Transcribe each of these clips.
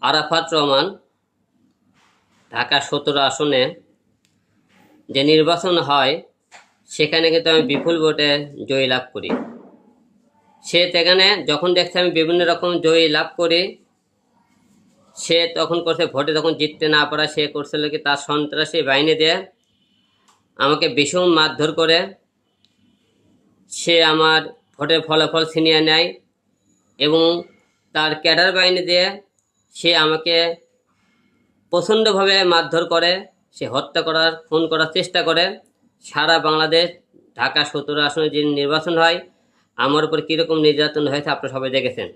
আরাফাত রহমান ঢাকা 17 আসনে যে নির্বাচন হয় সেখানে কিন্তু আমি বিপুল ভোটে জয়ী লাভ করি। সেখানে যখন দেখছে আমি বিভিন্ন রকম জয়ী লাভ করি, সে তখন করছে ভোটে তখন জিততে না পারা, সে করছিল কি তার সন্ত্রাসী বাহিনী দিয়ে আমাকে ভীষণ মারধর করে। সে আমার ভোটের ফলাফল ছিনিয়ে নেয় এবং তার ক্যাডার বাহিনী দিয়ে সে আমাকে প্রচণ্ডভাবে মারধর করে, সে হত্যা করার খুন করার চেষ্টা করে। সারা বাংলাদেশ ঢাকা 17 আসনে যে নির্বাচন হয় আমার উপর কীরকম নির্যাতন হয়েছে আপনারা সবাই দেখেছেন।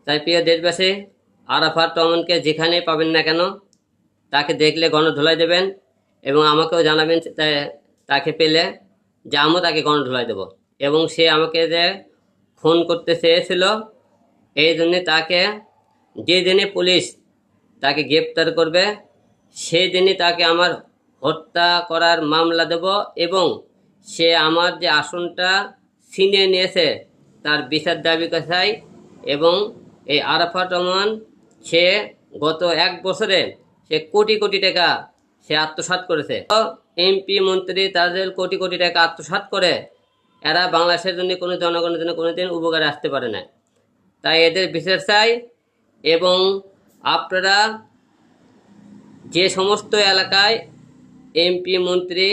তাই প্রিয় দেশবাসী, আরাফাত রহমানকে যেখানে পাবেন না কেন তাকে দেখলে গণধোলাই দেবেন এবং আমাকেও জানাবেন তাকে পেলে যে আমিও তাকে গণধোলাই দেব। এবং সে আমাকে যে খুন করতে চেয়েছিল এই জন্যে তাকে যে দিনে পুলিশ তাকে গ্রেপ্তার করবে সেই দিনই তাকে আমার হত্যা করার মামলা দেব এবং সে আমার যে আসনটা ছিনিয়ে নিয়েছে তার বিচার দাবি চাই। এবং এই আরাফাত রহমান সে গত 1 বছরে সে কোটি কোটি টাকা সে আত্মসাৎ করেছে। এমপি মন্ত্রী তাদের কোটি কোটি টাকা আত্মসাৎ করে এরা বাংলাদেশের জন্য কোনো জনগণের জন্য কোনোদিন উপকারে আসতে পারে না। তাই এদের বিচার চাই। এবং আপনারা যে সমস্ত এলাকায় এমপি মন্ত্রী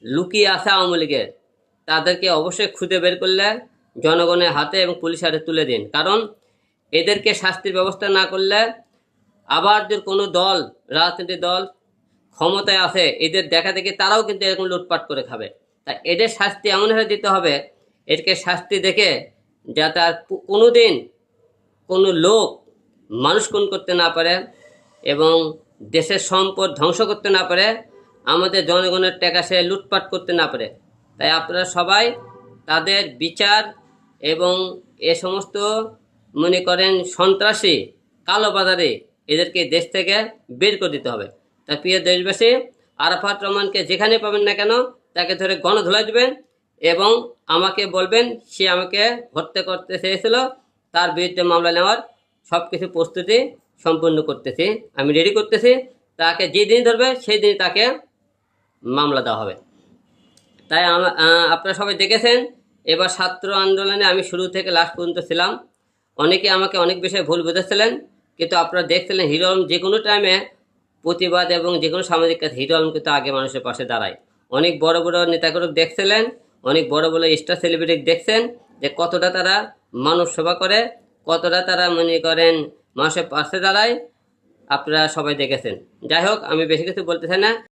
লুকিয়ে আছে আওয়ামী লীগের, তাদেরকে অবশ্যই খুঁজে বের করলে জনগণের হাতে এবং পুলিশের হাতে তুলে দিন। কারণ এদেরকে শাস্তির ব্যবস্থা না করলে আবার যে কোনো দল, রাজনৈতিক দল ক্ষমতায় আছে, এদের দেখা দেখি তারাও কিন্তু এরকম লুটপাট করে খাবে। তাই এদের শাস্তি এমনভাবে দিতে হবে, এদেরকে শাস্তি দেখে যাতে আর কোনোদিন কোনো লোক মানুষ খুন করতে না পারে এবং দেশের সম্পদ ধ্বংস করতে না পারে, আমাদের জনগণের টাকা সে লুটপাট করতে না পারে। তাই আপনারা সবাই তাদের বিচার এবং এ সমস্ত মনে করেন সন্ত্রাসী কালোবাজারে এদেরকে দেশ থেকে বের করে দিতে হবে। তাই প্রিয় দেশবাসী, আরাফাত রহমানকে যেখানে পাবেন না কেন তাকে ধরে গণধোলাই দেবেন এবং আমাকে বলবেন সে আমাকে হত্যা করতে চেয়েছিল, তার বিরুদ্ধে মামলা নেওয়ার সব কিছু প্রস্তুতি সম্পূর্ণ করতেছি, আমি রেডি করতেছি। তাকে যেদিন ধরবে সেই দিন তাকে মামলা দেওয়া হবে। তাই আপনারা সবাই দেখেছেন এবার ছাত্র আন্দোলনে আমি শুরু থেকে লাস্ট পর্যন্ত ছিলাম। অনেকে আমাকে অনেক বিষয়ে ভুল বুঝেছিলেন, কিন্তু আপনারা দেখছিলেন হিরো আলম যে কোনো টাইমে প্রতিবাদ এবং যে কোনো সামাজিক কাজ হিরো আলম কিন্তু আগে মানুষের পাশে দাঁড়ায়। অনেক বড় বড় নেতাকর্মী দেখছিলেন, অনেক বড় বড় স্টার সেলিব্রিটি দেখছেন যে কতটা তারা মানব সেবা করে, কতটা তারা মনে করেন মানুষের পাশে দাঁড়ায়, আপনারা সবাই দেখেছেন। যাই হোক, আমি বেশি কিছু বলতে চাই না।